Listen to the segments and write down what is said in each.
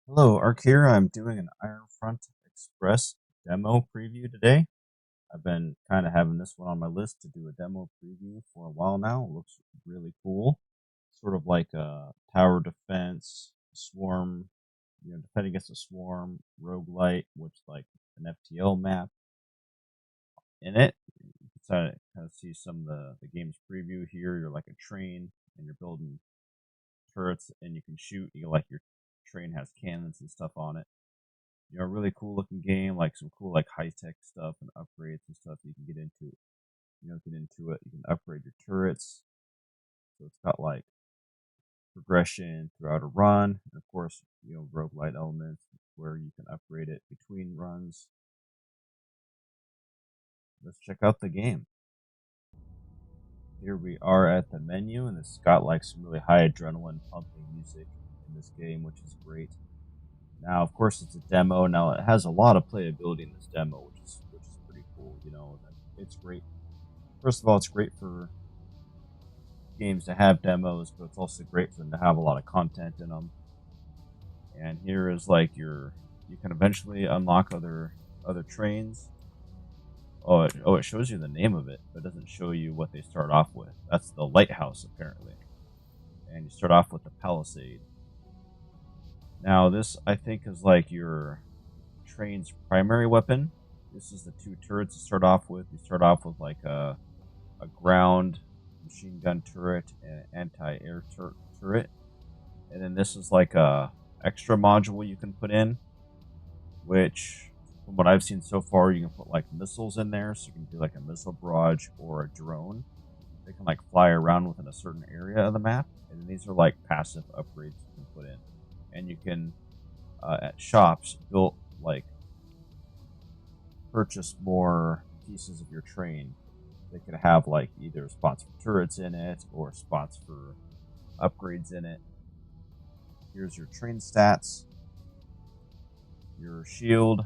Hello, Ark here. I'm doing an Ironfront Express demo preview today. I've been kind of having this one on my list to do a demo preview for a while now. It looks really cool. Sort of like a tower defense, swarm, defending against a swarm, roguelite, which like an FTL map in it. You can kind of see some of the game's preview here. You're like a train and you're building turrets and you can shoot. Like your train has cannons and stuff on it. Really cool looking game, like some cool like high tech stuff and upgrades and stuff you can get into. Get into it. You can upgrade your turrets, so it's got like progression throughout a run, and of course, roguelite elements where you can upgrade it between runs. Let's check out the game. Here we are at the menu, and it's got like some really high adrenaline pumping music in this game, which is great. Now, of course, it's a demo. Now, it has a lot of playability in this demo, which is pretty cool. It's great. First of all, it's great for games to have demos, but it's also great for them to have a lot of content in them. And here is like you can eventually unlock other trains. It shows you the name of it, but it doesn't show you what they start off with. That's the lighthouse, apparently. And you start off with the palisade. Now, this, I think, is like your train's primary weapon. This is the two turrets to start off with. You start off with like a ground machine gun turret and an anti-air turret. And then this is like a extra module you can put in, which, from what I've seen so far, you can put like missiles in there. So you can do like a missile barrage or a drone. They can like fly around within a certain area of the map. And then these are like passive upgrades you can put in. And you can, at shops, purchase more pieces of your train. They could have like either spots for turrets in it or spots for upgrades in it. Here's your train stats. Your shield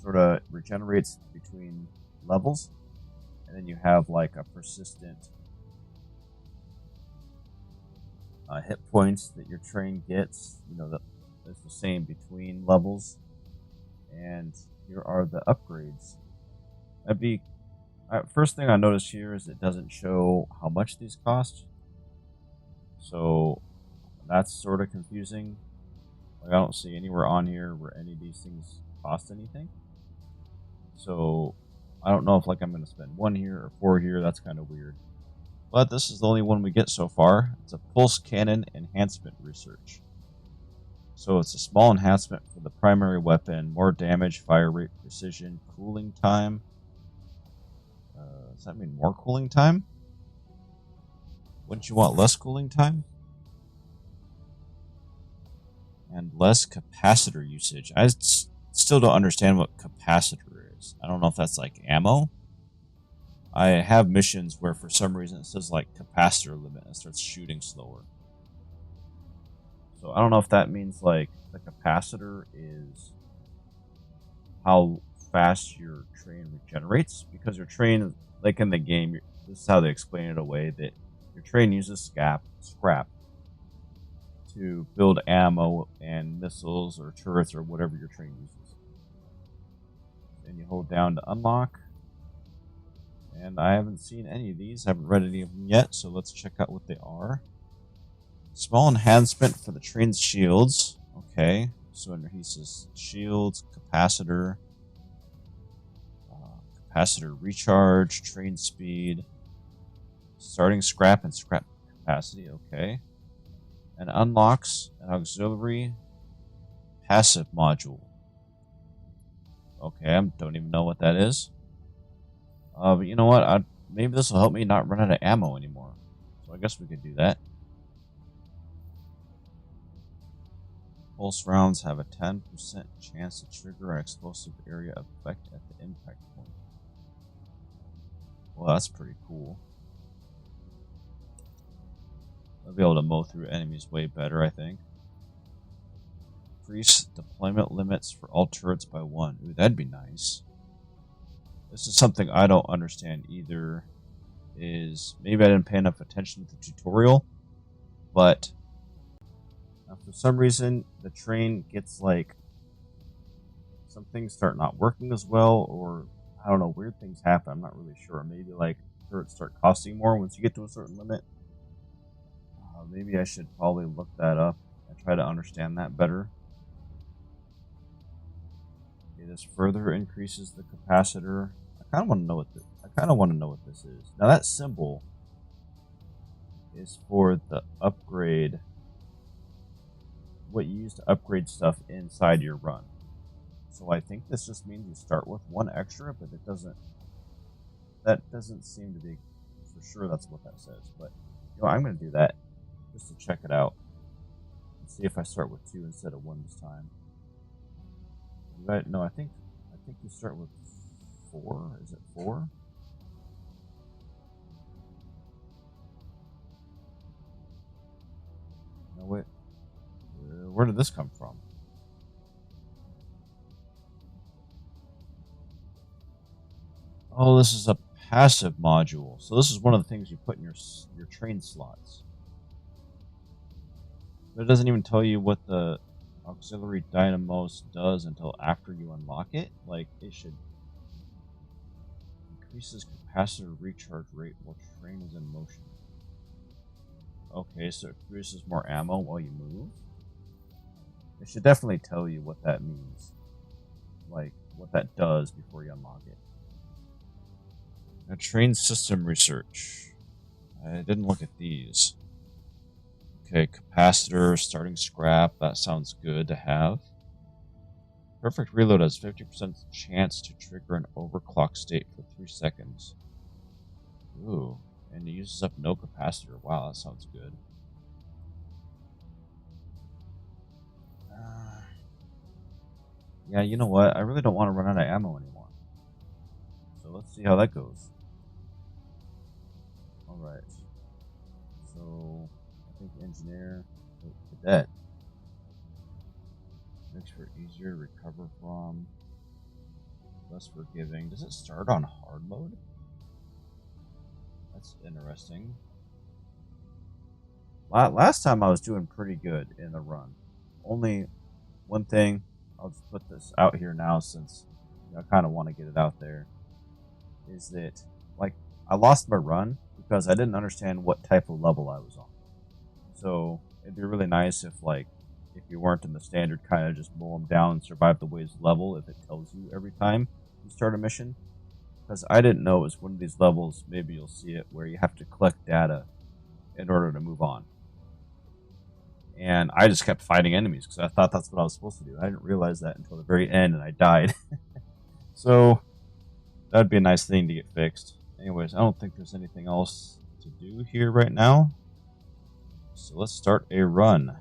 sort of regenerates between levels, and then you have like a persistent hit points that your train gets. That's the same between levels. And here are the upgrades. First thing I noticed here is it doesn't show how much these cost. So that's sort of confusing. Like, I don't see anywhere on here where any of these things cost anything. So I don't know if like I'm going to spend 1 here or 4 here. That's kind of weird. But this is the only one we get so far. It's a pulse cannon enhancement research. So it's a small enhancement for the primary weapon, more damage, fire rate, precision, cooling time. Does that mean more cooling time? Wouldn't you want less cooling time? And less capacitor usage. I still don't understand what capacitor is. I don't know if that's like ammo. I have missions where for some reason it says like capacitor limit and it starts shooting slower. So I don't know if that means like the capacitor is how fast your train regenerates, because your train, like in the game, this is how they explain it away, that your train uses scrap to build ammo and missiles or turrets or whatever your train uses. And you hold down to unlock. And I haven't seen any of these, haven't read any of them yet, so let's check out what they are. Small enhancement for the train's shields. Okay, so under he says shields, capacitor, capacitor recharge, train speed, starting scrap and scrap capacity. Okay, and unlocks an auxiliary passive module. Okay, I don't even know what that is. But you know what? Maybe this will help me not run out of ammo anymore. So I guess we could do that. Pulse rounds have a 10% chance to trigger an explosive area effect at the impact point. Well, that's pretty cool. I'll be able to mow through enemies way better, I think. Increase deployment limits for all turrets by 1. Ooh, that'd be nice. This is something I don't understand either. Maybe I didn't pay enough attention to the tutorial, but Now, for some reason, the train gets like some things start not working as well, or I don't know, weird things happen. I'm not really sure. Maybe like turrets start costing more once you get to a certain limit. Maybe I should probably look that up and try to understand that better. Okay, this further increases the capacitor. I kind of want to know what this is. Now that symbol is for the upgrade, what you use to upgrade stuff inside your run. So I think this just means you start with one extra, but that doesn't seem to be for sure that's what that says. But I'm going to do that just to check it out and see if I start with 2 instead of 1 this time. No, I think you start with 4. Is it 4? No, wait. Where did this come from? Oh, this is a passive module. So this is one of the things you put in your train slots. But it doesn't even tell you what the auxiliary dynamos does until after you unlock it. Like, it should increases capacitor recharge rate while train is in motion. Okay, so it produces more ammo while you move. It should definitely tell you what that means, like what that does before you unlock it. Now, train system research. I didn't look at these. Okay, capacitor, starting scrap. That sounds good to have. Perfect reload has 50% chance to trigger an overclock state for 3 seconds. Ooh, and it uses up no capacitor. Wow, that sounds good. Yeah, you know what? I really don't want to run out of ammo anymore. So let's see how that goes. Alright. So, I think engineer, cadet. Makes for easier to recover from. Less forgiving. Does it start on hard mode? That's interesting. Last time I was doing pretty good in the run. Only one thing, I'll just put this out here now since I kind of want to get it out there, is that like I lost my run because I didn't understand what type of level I was on. So it'd be really nice if you weren't in the standard kind of just mow them down and survive the waves level if it tells you every time you start a mission. Because I didn't know it was one of these levels, maybe you'll see it, where you have to collect data in order to move on. And I just kept fighting enemies because I thought that's what I was supposed to do. I didn't realize that until the very end and I died. So that'd be a nice thing to get fixed. Anyways, I don't think there's anything else to do here right now. So let's start a run.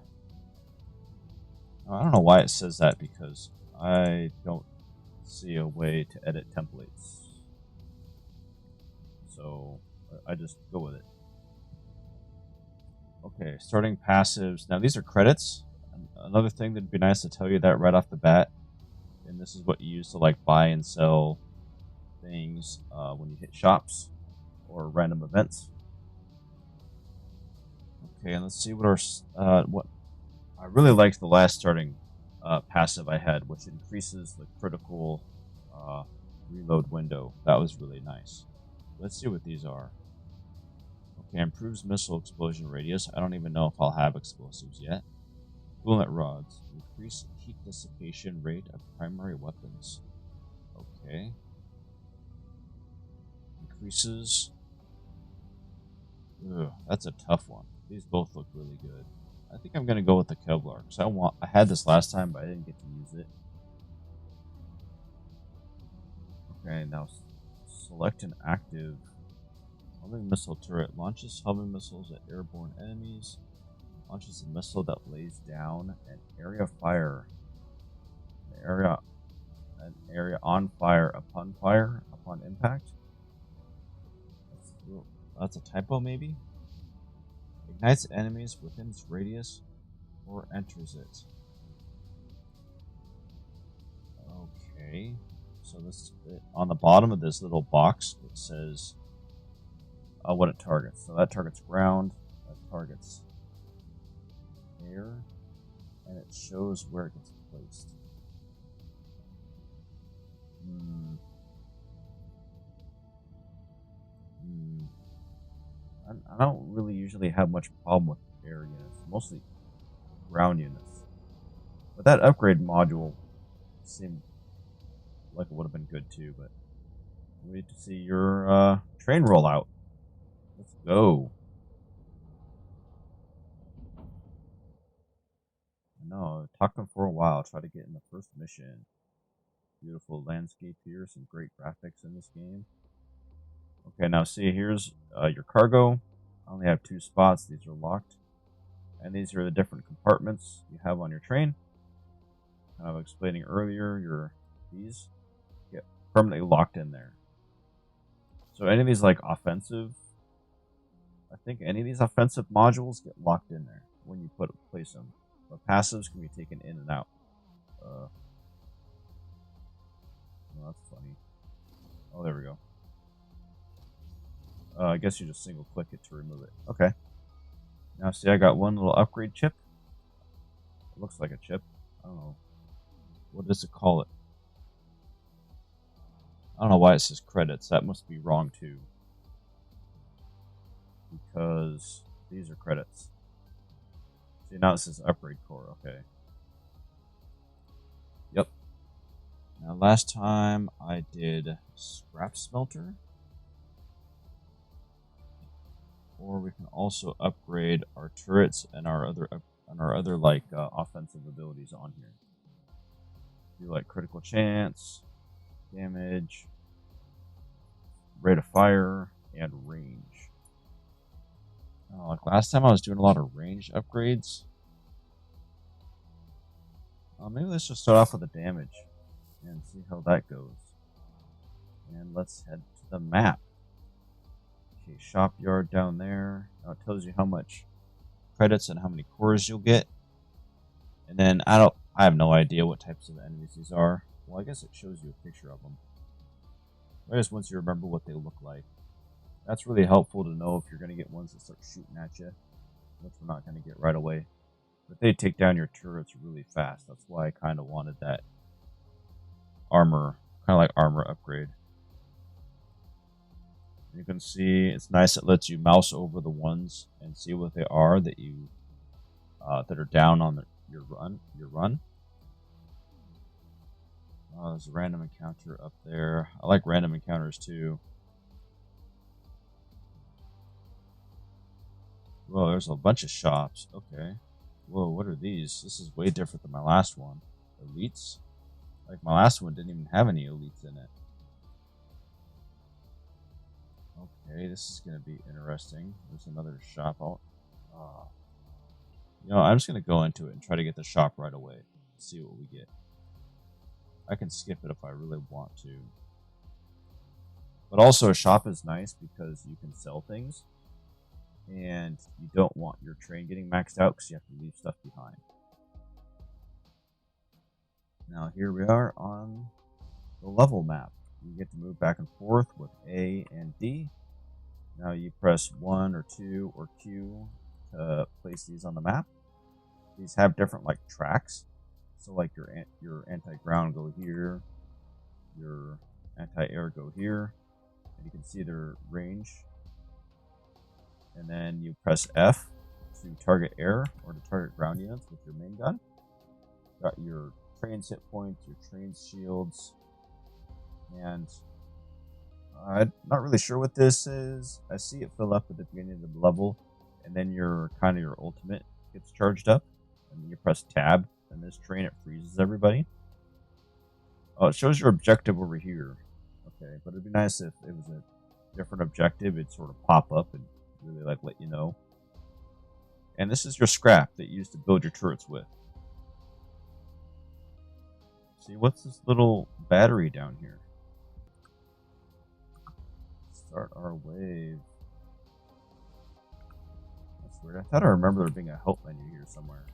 I don't know why it says that because I don't see a way to edit templates. So I just go with it. Okay, starting passives. Now these are credits. Another thing that'd be nice to tell you that right off the bat. And this is what you use to like buy and sell things when you hit shops or random events. Okay, and let's see what our what I really liked the last starting passive I had, which increases the critical reload window. That was really nice. Let's see what these are. Okay, improves missile explosion radius. I don't even know if I'll have explosives yet. Coolant rods. Increase heat dissipation rate of primary weapons. Okay. Increases. Ugh, that's a tough one. These both look really good. I think I'm gonna go with the Kevlar because I had this last time, but I didn't get to use it. Okay, now select an active homing missile turret. Launches homing missiles at airborne enemies. Launches a missile that lays down an area fire. An area on fire upon impact. That's a typo, maybe. Ignites enemies within its radius or enters it. Okay, so this on the bottom of this little box it says what it targets. So that targets ground, that targets air, and it shows where it gets placed. I don't really usually have much problem with air units, mostly ground units. But that upgrade module seemed like it would have been good too, but wait to see your train roll out. Let's go. I know, talking for a while, try to get in the first mission. Beautiful landscape here, some great graphics in this game. Okay, now see, here's your cargo. I only have 2 spots. These are locked. And these are the different compartments you have on your train. Kind of explaining earlier, these get permanently locked in there. So any of these like offensive, I think any of these offensive modules get locked in there when you place them. But passives can be taken in and out. Well, that's funny. Oh, there we go. I guess you just single click it to remove it. Okay. Now see, I got one little upgrade chip. It looks like a chip. I don't know. What does it call it? I don't know why it says credits. That must be wrong too. Because these are credits. See, now this is upgrade core. Okay. Yep. Now last time I did scrap smelter. Or we can also upgrade our turrets and our other like offensive abilities on here. Do like critical chance, damage, rate of fire, and range. Like last time I was doing a lot of range upgrades. Maybe let's just start off with the damage and see how that goes. And let's head to the map. Okay, shop yard down there. Now it tells you how much credits and how many cores you'll get. And then I have no idea what types of enemies these are. Well, I guess it shows you a picture of them. I guess once you remember what they look like. That's really helpful to know if you're going to get ones that start shooting at you, which we're not going to get right away. But they take down your turrets really fast. That's why I kind of wanted that armor, kind of like armor upgrade. You can see it's nice. It lets you mouse over the ones and see what they are that are down on your run. There's a random encounter up there. I like random encounters too. Whoa, there's a bunch of shops. Okay. Whoa, what are these? This is way different than my last one. Elites? Like my last one didn't even have any elites in it. Okay, this is going to be interesting. There's another shop. I'm just going to go into it and try to get the shop right away. See what we get. I can skip it if I really want to. But also a shop is nice because you can sell things. And you don't want your train getting maxed out because you have to leave stuff behind. Now here we are on the level map. You get to move back and forth with A and D. Now you press 1 or 2 or Q to place these on the map. These have different like tracks. So like your anti-ground go here, your anti-air go here, and you can see their range. And then you press F to target air or to target ground units with your main gun. Got your train's hit points, your train's shields, and I'm not really sure what this is. I see it fill up at the beginning of the level, and then your ultimate gets charged up, and then you press tab, and this train it freezes everybody. Oh, it shows your objective over here. Okay, but it'd be nice if it was a different objective. It'd sort of pop up and really like let you know. And this is your scrap that you use to build your turrets with. See, what's this little battery down here? Start our wave. That's weird. I thought I remember there being a help menu here somewhere.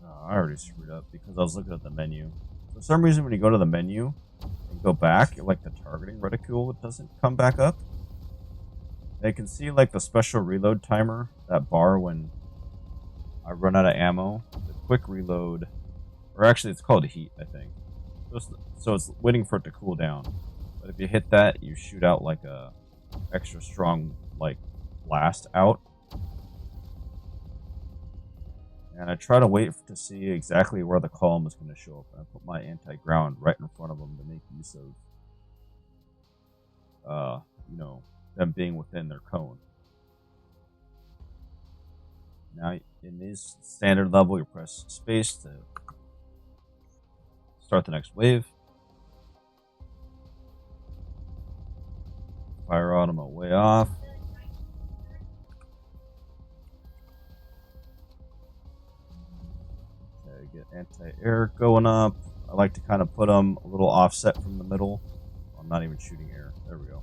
Oh, I already screwed up because I was looking at the menu. For some reason, when you go to the menu and go back, like the targeting reticule, it doesn't come back up. I can see like the special reload timer, that bar when I run out of ammo. The quick reload, or actually it's called heat, I think. So it's waiting for it to cool down. But if you hit that, you shoot out like a extra strong like blast out. And I try to wait to see exactly where the column is going to show up. And I put my anti-ground right in front of them to make use of, them being within their cone. Now, in this standard level, you press space to start the next wave. Fire automa way off. Okay, get anti-air going up. I like to kind of put them a little offset from the middle. I'm not even shooting air. There we go.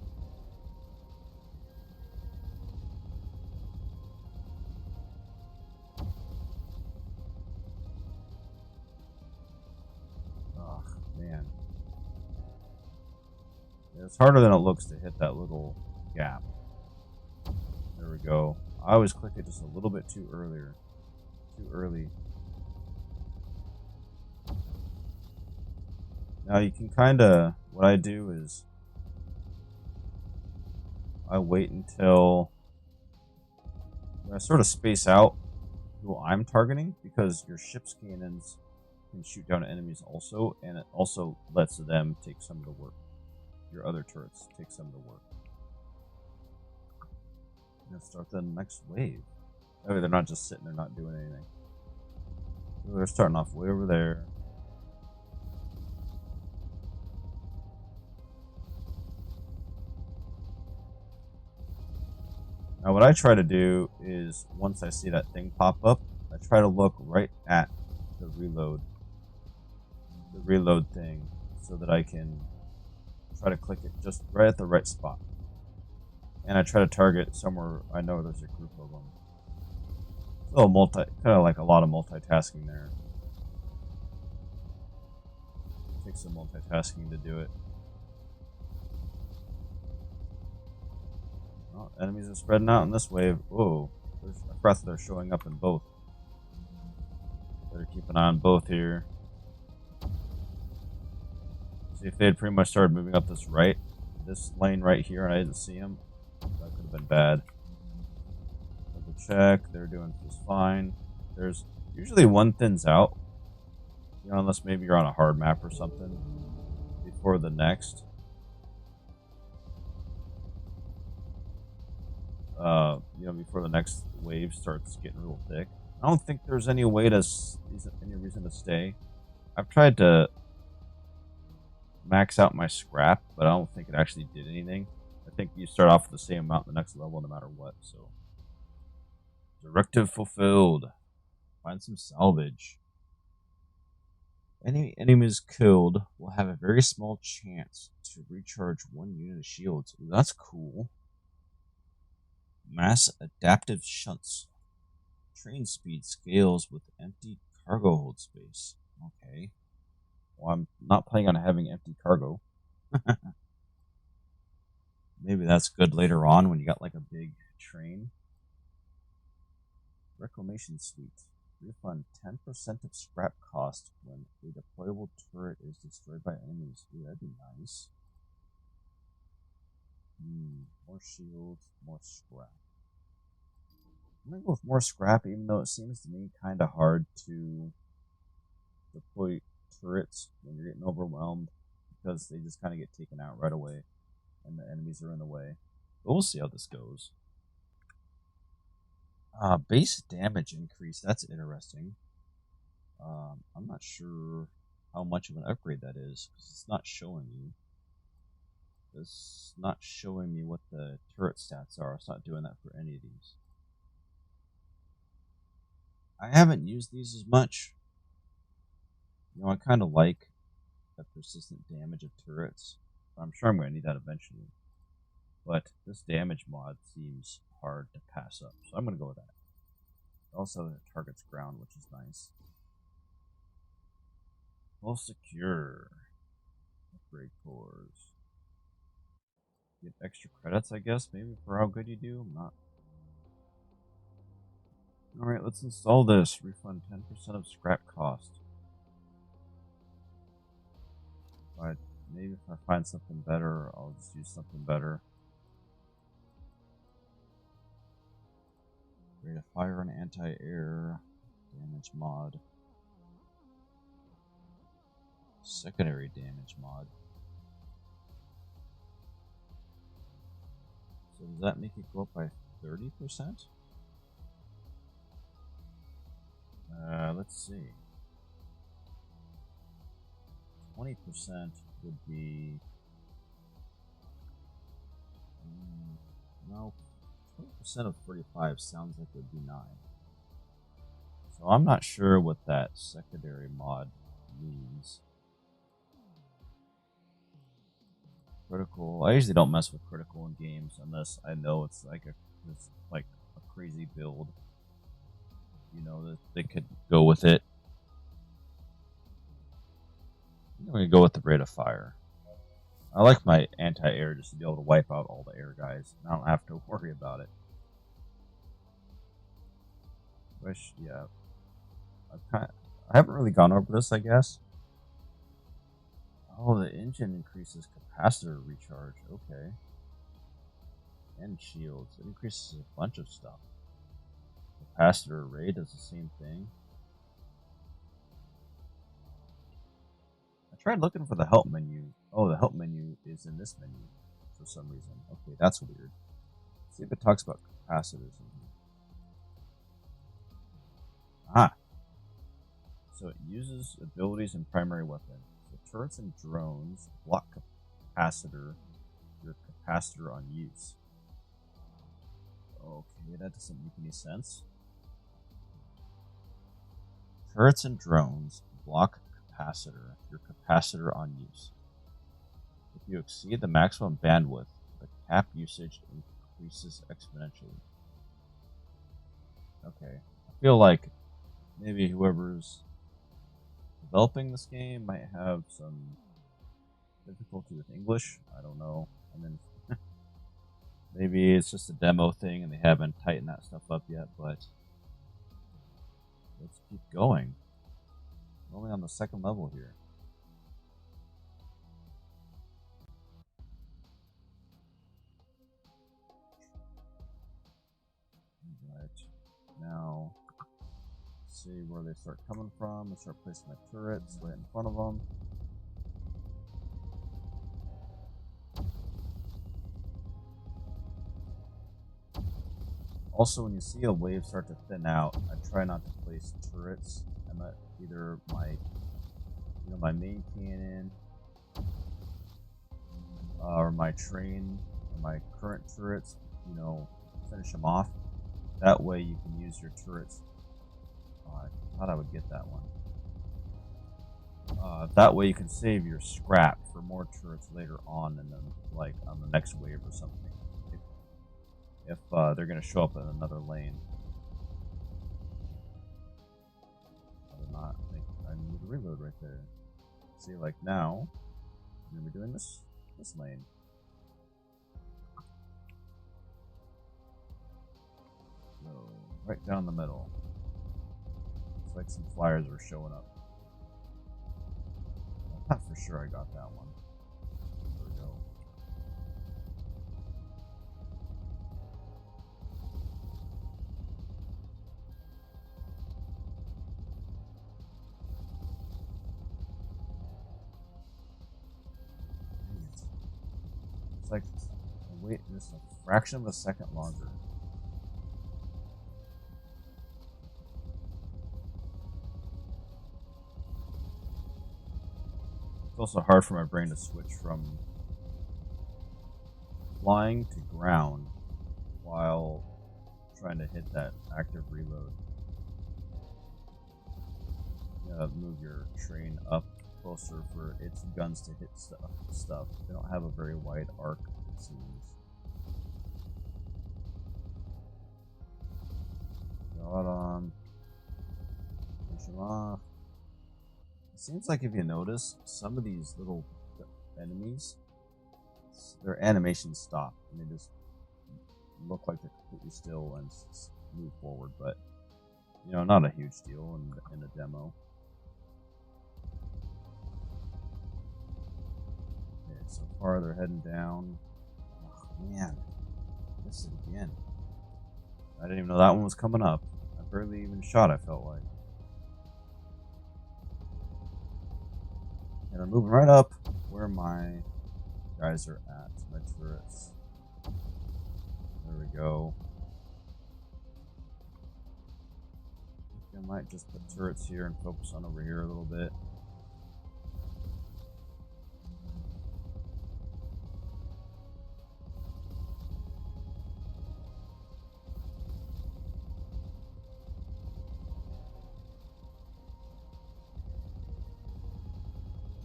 Oh, man. It's harder than it looks to hit that little gap. There we go. I always click it just a little bit too early. Now you can kind of, what I do is I wait until I sort of space out who I'm targeting, because your ship's cannons can shoot down enemies also, and it also lets them take some of the work. Your other turrets take some of the work. Let's start the next wave. That way they're not just sitting there not doing anything. So they're starting off way over there. Now what I try to do is, once I see that thing pop up, I try to look right at the reload thing, so that I can try to click it just right at the right spot. And I try to target somewhere I know there's a group of them. It's a little kind of like a lot of multitasking there. It takes some multitasking to do it. Well, enemies are spreading out in this wave. Whoa, I forgot that they're showing up in both. Better keep an eye on both here. See, if they had pretty much started moving up this lane right here, and I didn't see them, that could have been bad. Double check, they're doing just fine. There's usually one thins out, unless maybe you're on a hard map or something, before the next. Before the next wave starts getting real thick. I don't think there's any reason to stay. I've tried to max out my scrap, but I don't think it actually did anything. I think you start off with the same amount in the next level no matter what. So, directive fulfilled. Find some salvage. Any enemies killed will have a very small chance to recharge 1 unit of shields. Ooh, that's cool. Mass adaptive shunts. Train speed scales with empty cargo hold space. Okay. Well, I'm not planning on having empty cargo. Maybe that's good later on when you got like a big train. Reclamation suite. Refund 10% of scrap cost when a deployable turret is destroyed by enemies. Ooh, that'd be nice. More shields, more scrap. I'm gonna go with more scrap, even though it seems to me kind of hard to deploy turrets when you're getting overwhelmed, because they just kind of get taken out right away and the enemies are in the way. But we'll see how this goes. Base damage increase. That's interesting. I'm not sure how much of an upgrade that is, because it's not showing me. It's not showing me what the turret stats are. It's not doing that for any of these. I haven't used these as much. I kind of like the persistent damage of turrets. I'm sure I'm going to need that eventually. But this damage mod seems hard to pass up, so I'm going to go with that. Also, it targets ground, which is nice. Full secure. Upgrade cores. Get extra credits, I guess, maybe for how good you do. I'm not. Alright, let's install this. Refund 10% of scrap cost. But maybe if I find something better, I'll just use something better. Rate of fire and anti-air damage mod. Secondary damage mod. So does that make it go up by 30%? Let's see. 20% would be... no, 20% of 45 sounds like it would be 9. So I'm not sure what that secondary mod means. Critical. I usually don't mess with critical in games unless I know it's like a crazy build. You know, that they could go with it. I'm gonna go with the rate of fire. I like my anti-air just to be able to wipe out all the air guys. I don't have to worry about it. Yeah. I haven't really gone over this, I guess. Oh, the engine increases capacitor recharge. Okay. And shields. It increases a bunch of stuff. Capacitor array does the same thing. I tried looking for the help menu. Oh, the help menu is in this menu for some reason. Okay, that's weird. Let's see if it talks about capacitors in here. Ah. So it uses abilities and primary weapon. So turrets and drones block capacitor. Your capacitor on use. Okay, that doesn't make any sense. Turrets and drones block capacitor. Your capacitor on use. If you exceed the maximum bandwidth, the cap usage increases exponentially. Okay, I feel like maybe whoever's developing this game might have some difficulty with English. I don't know. I mean, maybe it's just a demo thing and they haven't tightened that stuff up yet, but let's keep going. We're only on the second level here. Right. Now, let's see where they start coming from. I start placing my turrets right in front of them. Also, when you see a wave start to thin out, I try not to place turrets. I'm at either my main cannon, or my train, or my current turrets. Finish them off. That way, you can use your turrets. I thought I would get that one. That way, you can save your scrap for more turrets later on, and then like on the next wave or something. If they're going to show up in another lane. I did not think I need to reload right there. See, like now, I'm going to be doing this lane. So, right down the middle. Looks like some flyers are showing up. I'm not for sure I got that one. There we go. It's like, wait, just a fraction of a second longer. It's also hard for my brain to switch from flying to ground while trying to hit that active reload. You gotta move your train up closer for its guns to hit stuff. They don't have a very wide arc, it seems. Got on. Push them off. It seems like if you notice, some of these little enemies their animations stop and they just look like they're completely still and move forward. But you know, not a huge deal in a demo. Okay, so far they're heading down. Oh man, missed it again. I didn't even know that one was coming up. I barely even shot, I felt like. And they're moving right up where my guys are at, my turrets. There we go. I think I might just put turrets here and focus on over here a little bit.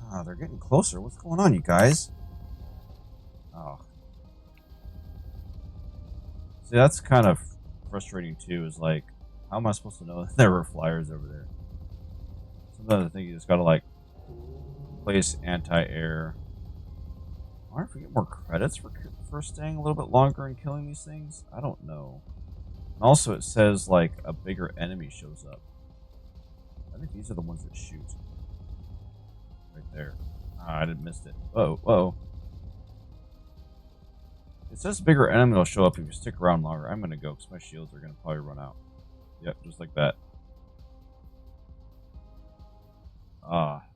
Ah, they're getting closer. What's going on, you guys? Oh. See, that's kind of frustrating too, is like, how am I supposed to know that there were flyers over there? Sometimes I think you just gotta like place anti-air. I wonder if we get more credits for staying a little bit longer and killing these things? I don't know. And also it says like a bigger enemy shows up. I think these are the ones that shoot. Right there. Ah, I didn't miss it. Whoa, whoa. It says bigger enemy will show up if you stick around longer. I'm gonna go because my shields are gonna probably run out. Yep, just like that.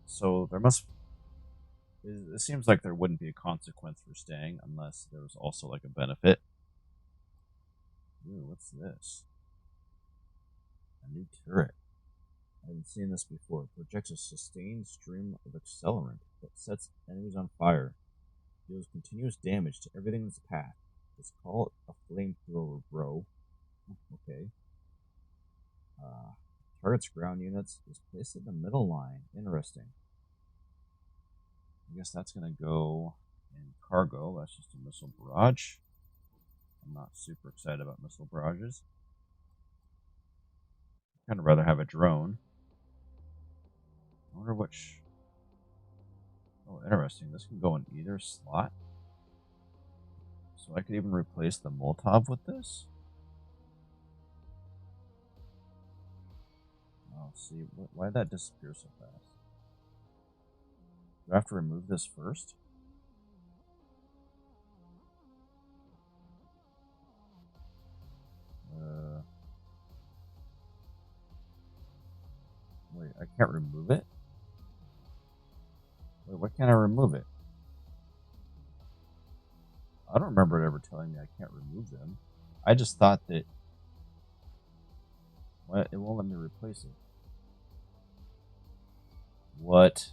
So there must... It seems like there wouldn't be a consequence for staying unless there was also like a benefit. Ooh, what's this? A new turret. I haven't seen this before. It projects a sustained stream of accelerant that sets enemies on fire. Deals continuous damage to everything in its path. Let's call it a flamethrower, bro. Okay. Target's ground units is placed in the middle line. Interesting. I guess that's going to go in cargo. That's just a missile barrage. I'm not super excited about missile barrages. I'd kind of rather have a drone. I wonder which... Oh, interesting. This can go in either slot. So I could even replace the Molotov with this. Oh, see, why did that disappear so fast? Do I have to remove this first? Wait, I can't remove it? Wait, why can't I remove it? I don't remember it ever telling me I can't remove them. I just thought that... What? It won't let me replace it. What?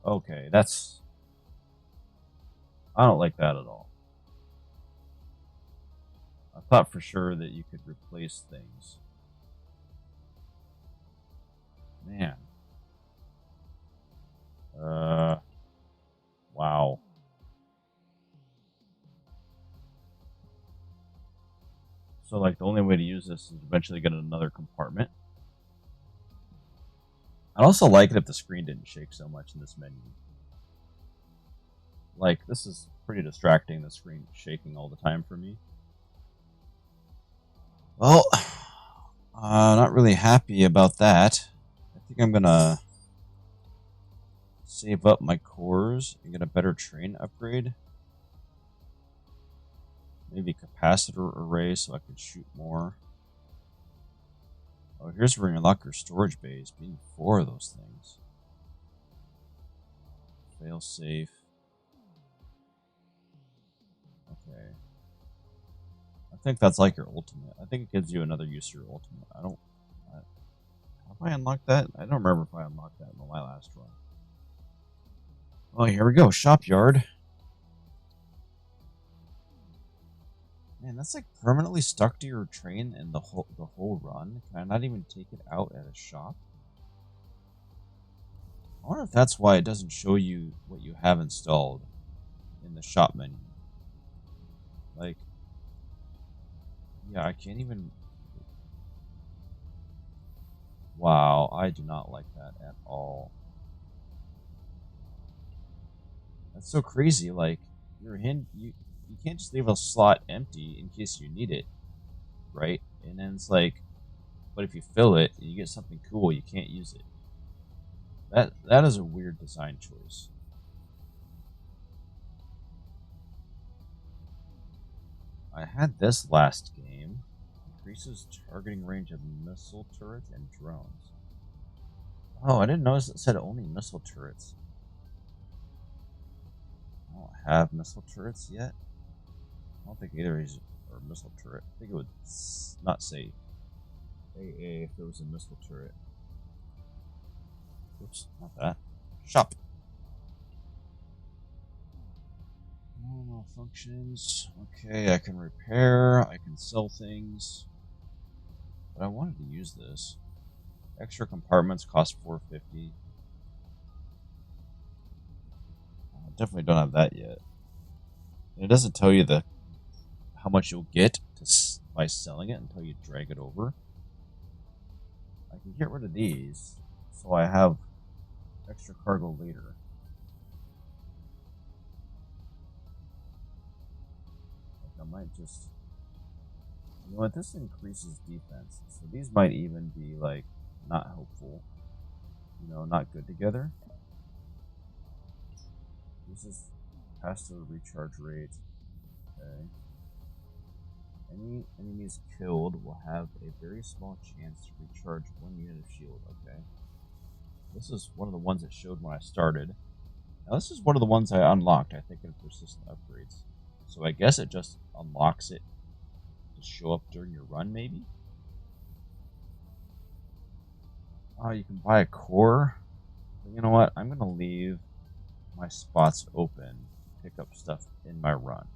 Okay, that's... I don't like that at all. I thought for sure that you could replace things. Man. Wow. So, like, the only way to use this is eventually get another compartment. I'd also like it if the screen didn't shake so much in this menu. Like, this is pretty distracting, the screen shaking all the time for me. Well, not really happy about that. I think I'm gonna save up my cores and get a better train upgrade. Maybe capacitor array so I can shoot more. Oh, here's where you unlock your storage bays. Being 4 of those things. Fail safe. Okay. I think that's like your ultimate. I think it gives you another use of your ultimate. Have I unlocked that? I don't remember if I unlocked that in my last run. Oh, here we go. Shop yard. Man, that's like permanently stuck to your train in the whole run. Can I not even take it out at a shop? I wonder if that's why it doesn't show you what you have installed in the shop menu. Like, yeah, I can't even... Wow, I do not like that at all. That's so crazy. Like you can't just leave a slot empty in case you need it, right? And then it's like, but if you fill it and you get something cool, you can't use it. That is a weird design choice. I had this last game. Increases targeting range of missile turrets and drones. Oh, I didn't notice it said only missile turrets. I don't have missile turrets yet. I don't think either of these are a missile turret. I think it would not say AA if it was a missile turret. Oops, not that. Shop. Normal functions. Okay, I can repair. I can sell things. But I wanted to use this. Extra compartments cost $4.50. I definitely don't have that yet. And it doesn't tell you how much you'll get by selling it until you drag it over. I can get rid of these, so I have extra cargo later. Like I might just, you know what? This increases defense, so these might even be like not helpful. You know, not good together. This is faster recharge rate. Okay. Any enemies killed will have a very small chance to recharge 1 unit of shield. Okay. This is one of the ones that showed when I started. Now this is one of the ones I unlocked, I think, in persistent upgrades. So I guess it just unlocks it to show up during your run, maybe? Oh, you can buy a core. But you know what? I'm going to leave my spots open, pick up stuff in my run.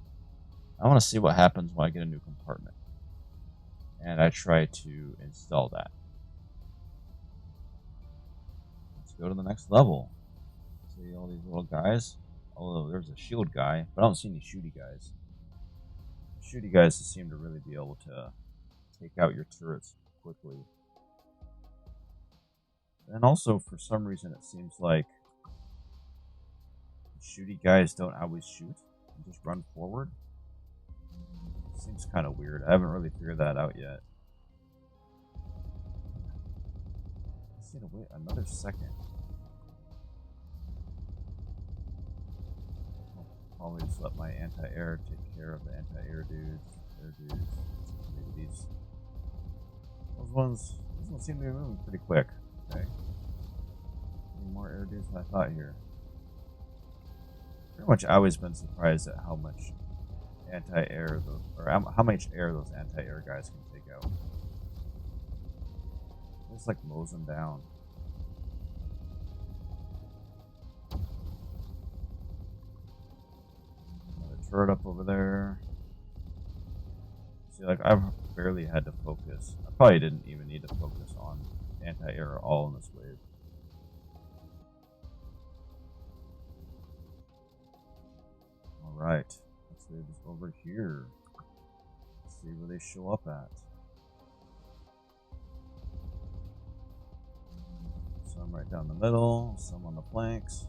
I want to see what happens when I get a new compartment. And I try to install that. Let's go to the next level. See all these little guys? Although there's a shield guy, but I don't see any shooty guys. Shooty guys seem to really be able to take out your turrets quickly. And also, for some reason, it seems like shooty guys don't always shoot and just run forward. Seems kind of weird. I haven't really figured that out yet. I just need to wait another second. I'll probably just let my anti-air take care of the anti-air dudes. Air dudes. Maybe these. Those ones seem to be moving pretty quick. Okay. Any more air dudes than I thought here. Pretty much always been surprised at how much anti-air how much air those anti-air guys can take out. Just like mows them down. Another turret up over there. See, like I've barely had to focus. I probably didn't even need to focus on anti-air at all in this wave. Alright. This wave is over here. Let's see where they show up at. Some right down the middle, some on the flanks.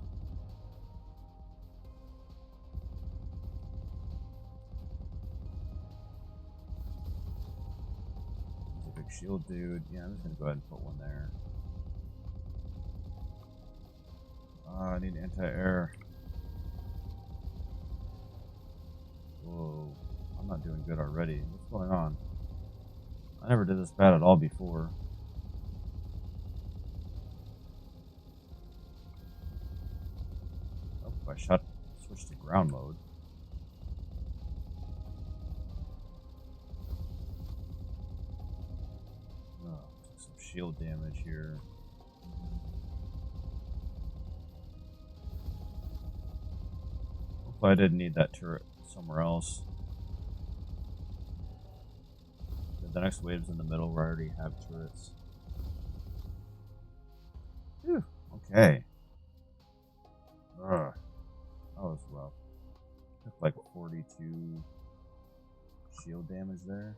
There's a big shield dude. Yeah, I'm just gonna go ahead and put one there. I need anti-air. Whoa, I'm not doing good already. What's going on? I never did this bad at all before. Oh, I switched to ground mode. Oh, took some shield damage here. Hopefully I didn't need that turret somewhere else. The next wave's in the middle where I already have turrets. Whew, okay. Ugh, that was rough. Took like 42 shield damage there.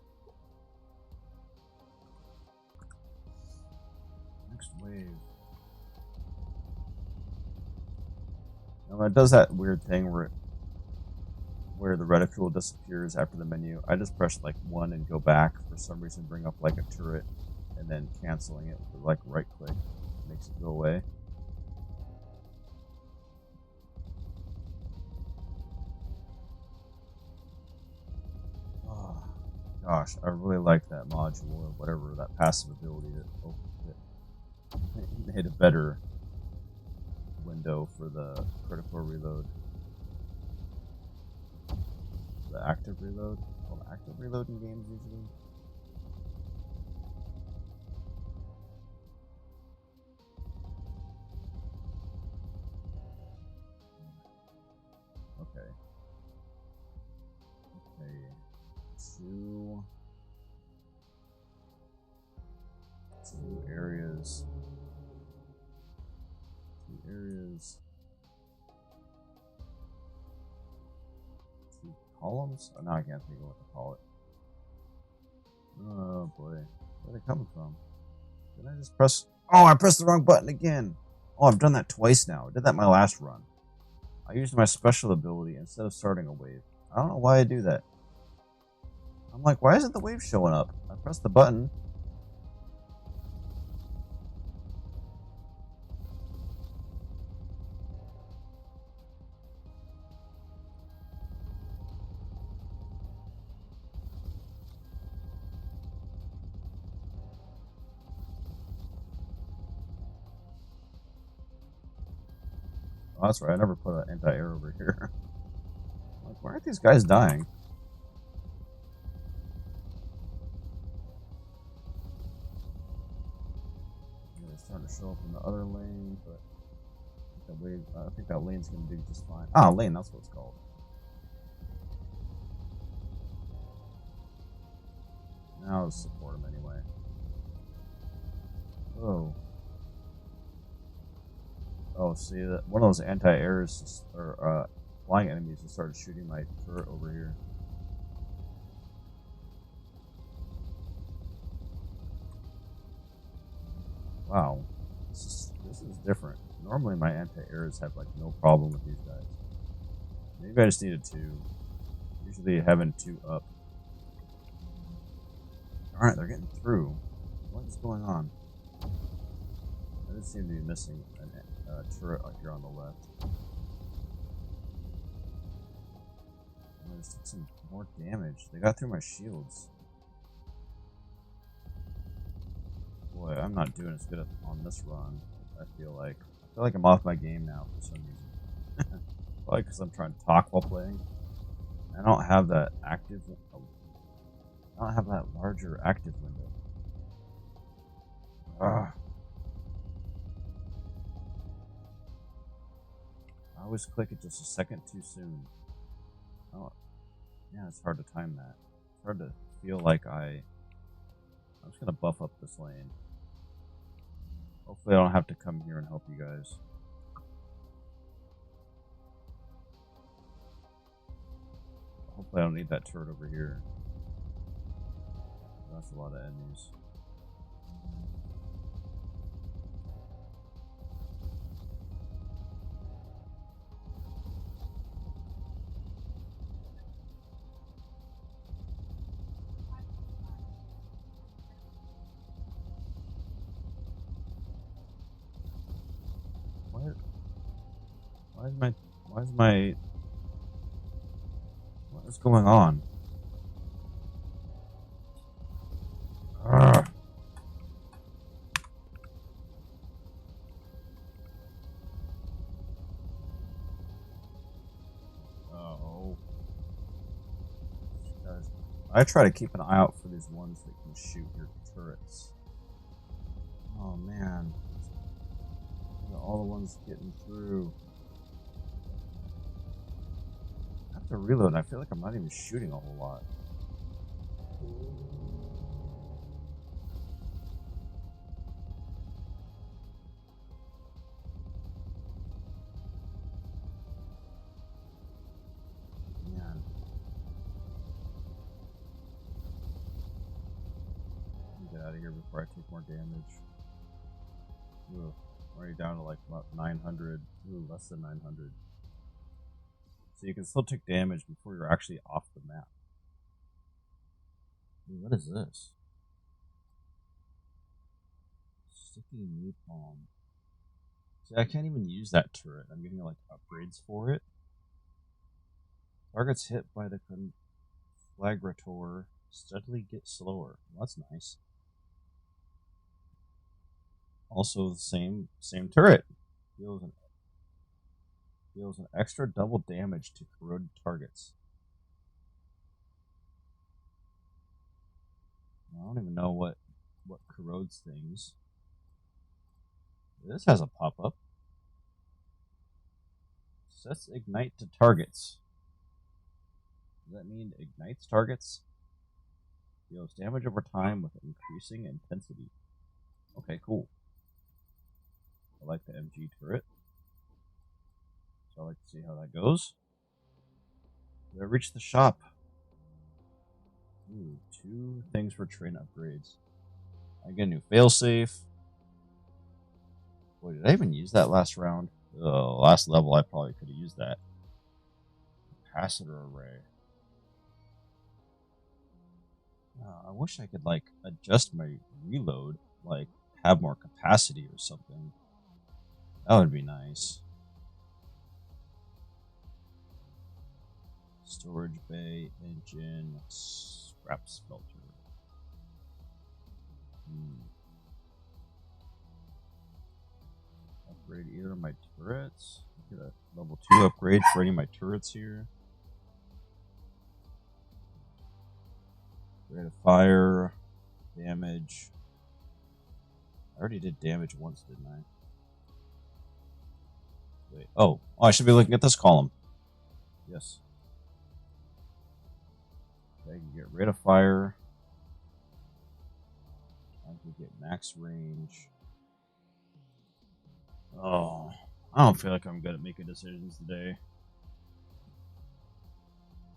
Next wave. Now it does that weird thing where the reticule disappears after the menu. I just press like 1 and go back for some reason, bring up like a turret, and then canceling it with like right click makes it go away. Oh, gosh, I really like that module or whatever, that passive ability that made a better window for the critical reload. The active reload? Called active reload in games usually. Okay. Okay. Two areas. 2 areas. 2 columns? Oh, now I can't think of what to call it. Oh boy. Where are they coming from? Did I just press... Oh, I pressed the wrong button again! Oh, I've done that twice now. I did that my last run. I used my special ability instead of starting a wave. I don't know why I do that. I'm like, why isn't the wave showing up? I pressed the button. Oh, that's right. I never put an anti-air over here. Like, why aren't these guys dying? Yeah, they're starting to show up in the other lane, but I think that lane's going to do just fine. Ah, lane, that's what it's called. Now let's support him anyway. Oh. Oh, see, that one of those anti-airs or flying enemies just started shooting my turret over here. Wow, this is different. Normally my anti-airs have like no problem with these guys. Maybe I just needed 2. Usually having 2 up. Alright, they're getting through. What is going on? I just seem to be missing a turret up here on the left. I just took some more damage. They got through my shields. Boy, I'm not doing as good on this run. I feel like I'm off my game now for some reason. Probably because I'm trying to talk while playing. I don't have that active. I don't have that larger active window. Ugh. I always click it just a second too soon. Oh, yeah, it's hard to time that. It's hard to feel like I'm just gonna buff up this lane. Hopefully I don't have to come here and help you guys. Hopefully I don't need that turret over here. That's a lot of enemies. What is going on? Ugh. Oh. Guys, I try to keep an eye out for these ones that can shoot your turrets. Oh man. All the ones getting through. I have to reload. I feel like I'm not even shooting a whole lot. Man. Let me get out of here before I take more damage. Ugh. Already down to like about 900. Ooh, less than 900. So you can still take damage before you're actually off the map. Dude, what is this? Sticky napalm. See, I can't even use that turret. I'm getting like upgrades for it. Targets hit by the conflagrator steadily get slower. Well, that's nice. Also, the same turret deals an extra double damage to corroded targets. I don't even know what corrodes things. This has a pop-up. Sets ignite to targets. Does that mean ignites targets? Deals damage over time with increasing intensity. Okay, cool. I like the MG turret. So I like to see how that goes. Did I reach the shop? Ooh, 2 things for train upgrades. I get a new failsafe. Boy, did I even use that last round? Last level I probably could have used that. Capacitor array. I wish I could like adjust my reload, like have more capacity or something. That would be nice. Storage bay, engine, scrap smelter. Upgrade either of my turrets. Get a level 2 upgrade for any of my turrets here. Rate of fire, damage. I already did damage once, didn't I? Wait. Oh, I should be looking at this column. Yes. I can get rate of fire. I can get max range. Oh, I don't feel like I'm good at making decisions today.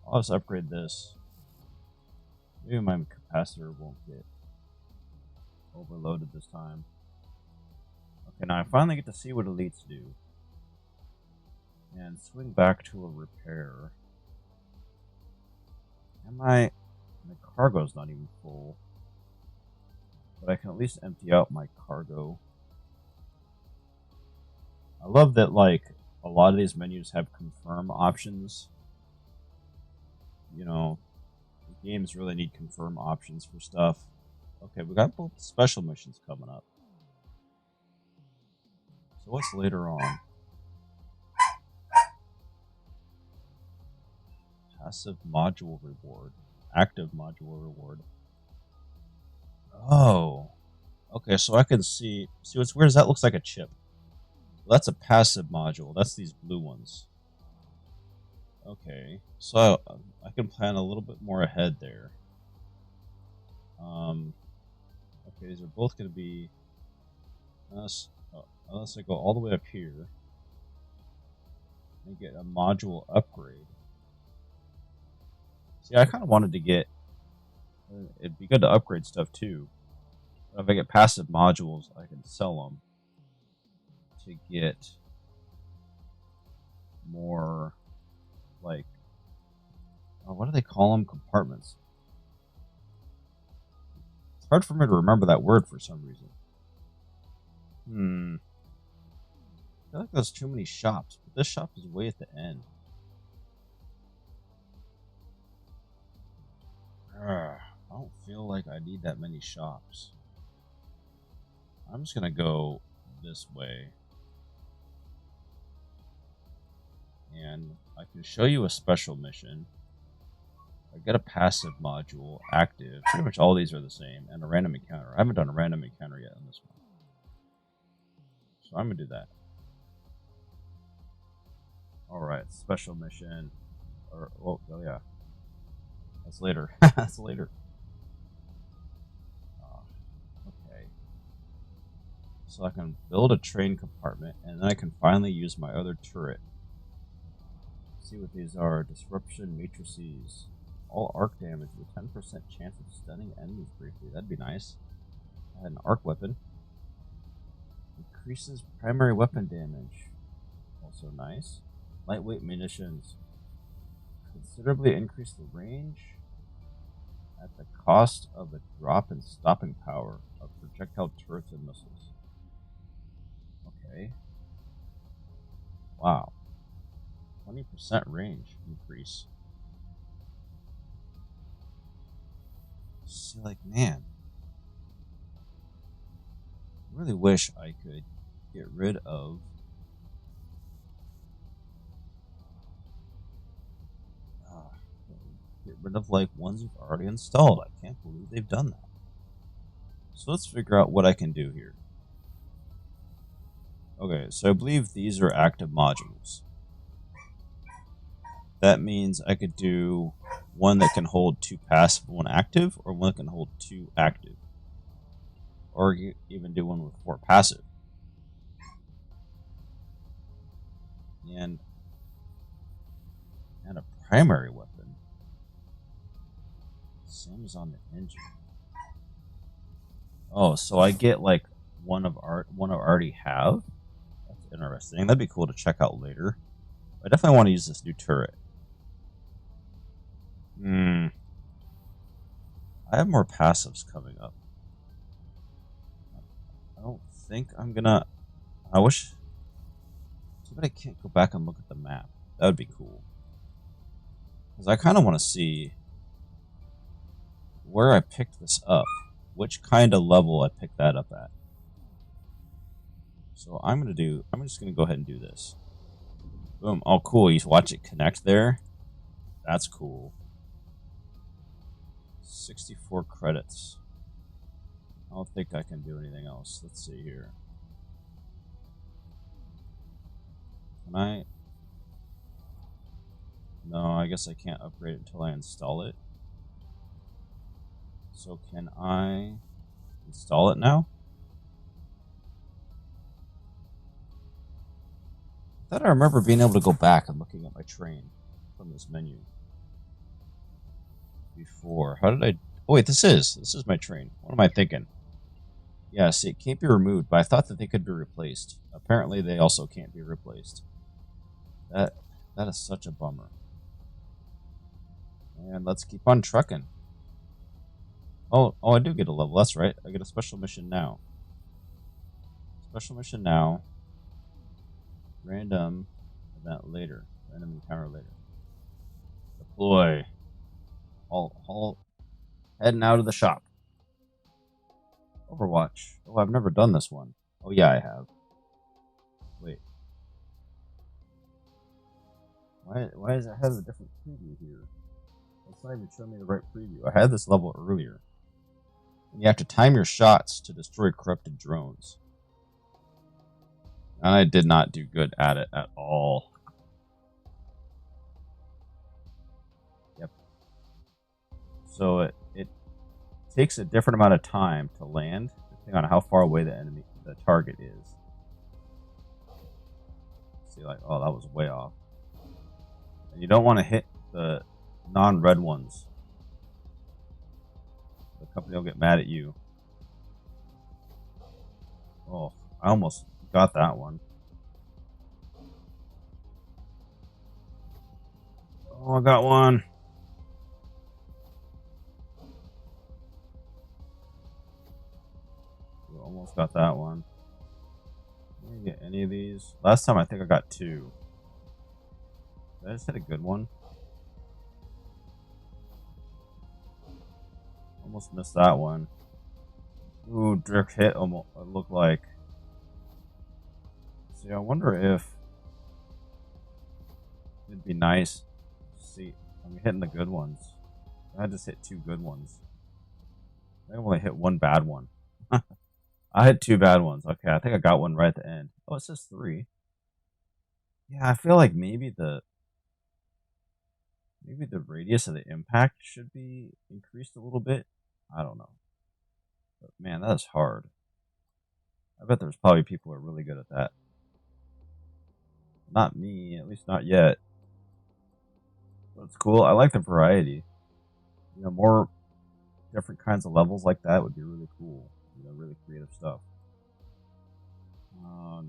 I'll just upgrade this. Maybe my capacitor won't get overloaded this time. Okay, now I finally get to see what elites do. And swing back to a repair. And my cargo's not even full. But I can at least empty out my cargo. I love that, like, a lot of these menus have confirm options. You know, the games really need confirm options for stuff. Okay, we got both special missions coming up. So what's later on? Passive module reward. Active module reward. Oh. Okay, so I can see what's weird is that looks like a chip. Well, that's a passive module. That's these blue ones. Okay, so I can plan a little bit more ahead there. Okay, these are both going to be unless I go all the way up here and get a module upgrade. See, I kind of wanted to get. It'd be good to upgrade stuff too. But if I get passive modules, I can sell them to get more, like, what do they call them? Compartments. It's hard for me to remember that word for some reason. I feel like there's too many shops, but this shop is way at the end. I don't feel like I need that many shops. I'm just gonna go this way. And I can show you a special mission. I get a passive module, active. Pretty much all these are the same. And a random encounter. I haven't done a random encounter yet on this one. So I'm going to do that. Alright, special mission. Oh yeah. That's later. That's later. Okay. So I can build a train compartment, and then I can finally use my other turret. See what these are. Disruption matrices. All arc damage with 10% chance of stunning enemies briefly. That'd be nice. I had an arc weapon. Increases primary weapon damage. Also nice. Lightweight munitions. Considerably increase the range at the cost of a drop in stopping power of projectile turrets and missiles. Okay. Wow. 20% range increase. So, like, man, I really wish I could get rid of like ones you've already installed. I can't believe they've done that. So let's figure out what I can do here. Okay, so I believe these are active modules. That means I could do one that can hold 2 passive, 1 active, or one that can hold 2 active. Or even do one with 4 passive. And a primary weapon. Same as on the engine. Oh, so I get like one I already have. That's interesting. That'd be cool to check out later. I definitely want to use this new turret. I have more passives coming up. I don't think I'm gonna. I wish. Too bad I can't go back and look at the map. That would be cool. Because I kind of want to see where I picked this up. Which kind of level I picked that up at. So I'm just gonna go ahead and do this. Boom. Oh, cool. You watch it connect there. That's cool. 64 credits. I don't think I can do anything else. Let's see here. Can I? No, I guess I can't upgrade it until I install it. So can I install it now? I thought I remember being able to go back and looking at my train from this menu before. How did I? Oh wait, this is my train. What am I thinking? Yeah, see, it can't be removed, but I thought that they could be replaced. Apparently, they also can't be replaced. That is such a bummer. And let's keep on trucking. Oh, I do get a level. That's right. I get a special mission now. Special mission now. Random event later. Random encounter later. Deploy. All heading out of the shop. Overwatch. Oh, I've never done this one. Oh yeah, I have. Wait. Why does it have a different preview here? It's not even showing me the right preview. I had this level earlier. And you have to time your shots to destroy corrupted drones. And I did not do good at it at all. Yep. So it takes a different amount of time to land, depending on how far away the target is. See, like, oh, that was way off. And you don't want to hit the non-red ones. The company will get mad at you. Oh, I almost got that one. Oh, I got one. Almost got that one. Didn't get any of these. Last time I think I got 2. Did I just hit a good one? Almost missed that one. Ooh, drift hit almost, it looked like. See, I wonder if it'd be nice to see. I'm hitting the good ones. I just hit 2 good ones. I only hit 1 bad one. I hit 2 bad ones. Okay, I think I got one right at the end. Oh, it says 3. Yeah, I feel like maybe the radius of the impact should be increased a little bit. I don't know. But man, that is hard. I bet there's probably people who are really good at that. Not me, at least not yet. But it's cool. I like the variety. You know, more different kinds of levels like that would be really cool. You know, really creative stuff.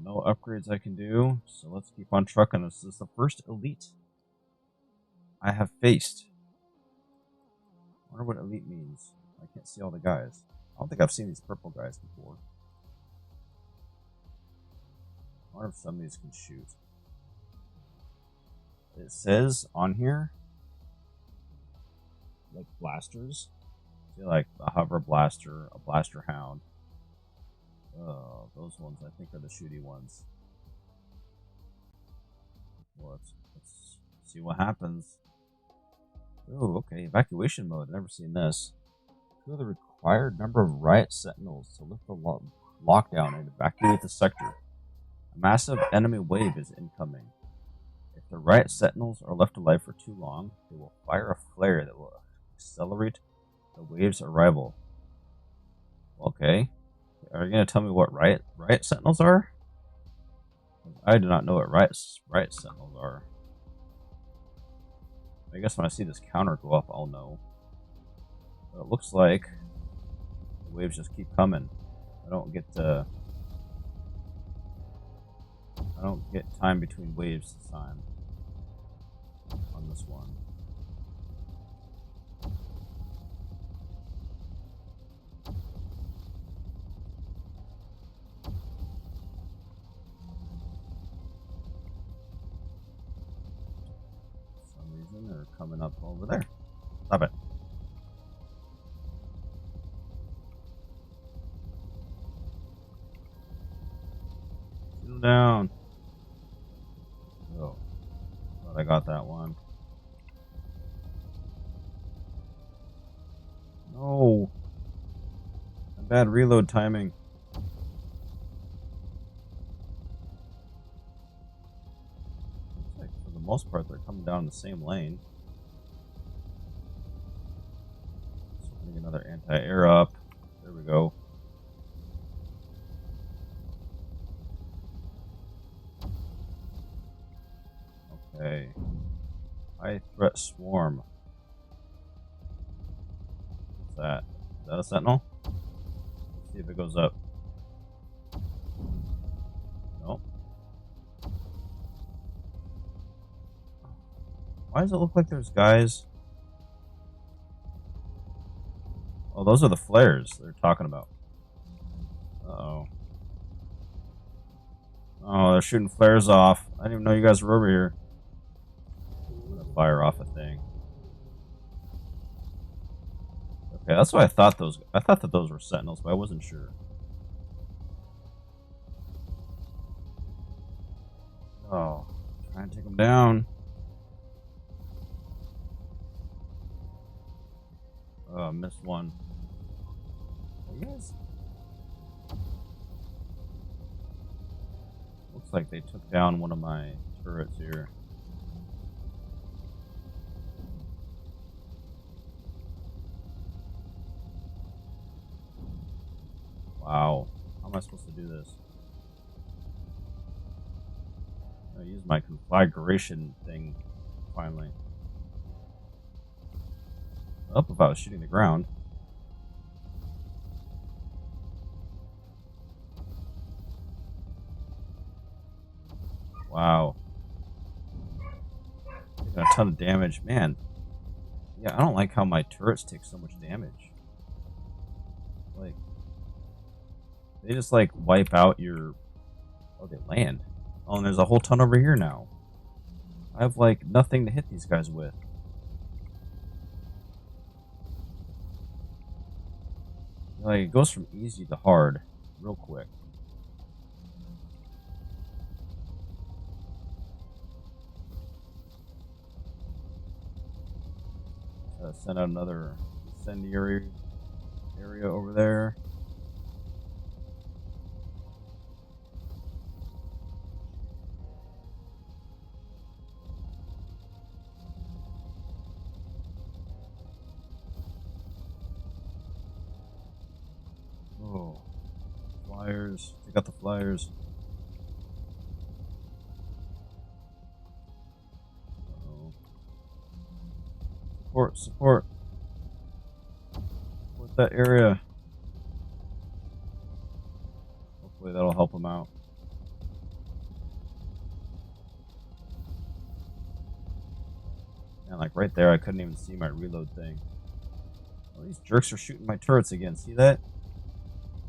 No upgrades I can do, so let's keep on trucking. This is the first elite I have faced. I wonder what elite means. I can't see all the guys. I don't think I've seen these purple guys before. I wonder if some of these can shoot. It says on here, like blasters. See, like a hover blaster, a blaster hound. Oh, those ones I think are the shooty ones. Well, let's see what happens. Oh, okay. Evacuation mode. Never seen this. Kill the required number of riot sentinels to lift the lockdown and evacuate the sector. A massive enemy wave is incoming. If the riot sentinels are left alive for too long, they will fire a flare that will accelerate the wave's arrival. Okay. Are you going to tell me what riot sentinels are? I do not know what riot sentinels are. I guess when I see this counter go up, I'll know. But it looks like the waves just keep coming. I don't get time between waves this time on this one. For some reason they're coming up over there. Stop it. Shoot them down. Oh, thought I got that one. No. Bad reload timing. Looks like for the most part they're coming down the same lane. So putting another anti-air up. There we go. Okay. High threat swarm. What's that? Is that a sentinel? Let's see if it goes up. Nope. Why does it look like there's guys? Oh, those are the flares they're talking about. Uh-oh. Oh, they're shooting flares off. I didn't even know you guys were over here. I'm gonna fire off a thing. Okay, that's why I thought that those were sentinels, but I wasn't sure. Oh, try and take them down. Oh, missed one. Are you guys? Looks like they took down one of my turrets here. Wow. How am I supposed to do this? I use my conflagration thing finally. Up if I was shooting the ground. Wow. Taking a ton of damage. Man. Yeah, I don't like how my turrets take so much damage. Like, they just like wipe out your... Oh, they land. Oh, and there's a whole ton over here now. I have like nothing to hit these guys with. Like, it goes from easy to hard real quick. Send out another incendiary area over there. Oh, flyers. Take out the flyers. Support. Support that area. Hopefully that'll help them out. And like right there, I couldn't even see my reload thing. Well, these jerks are shooting my turrets again. See that?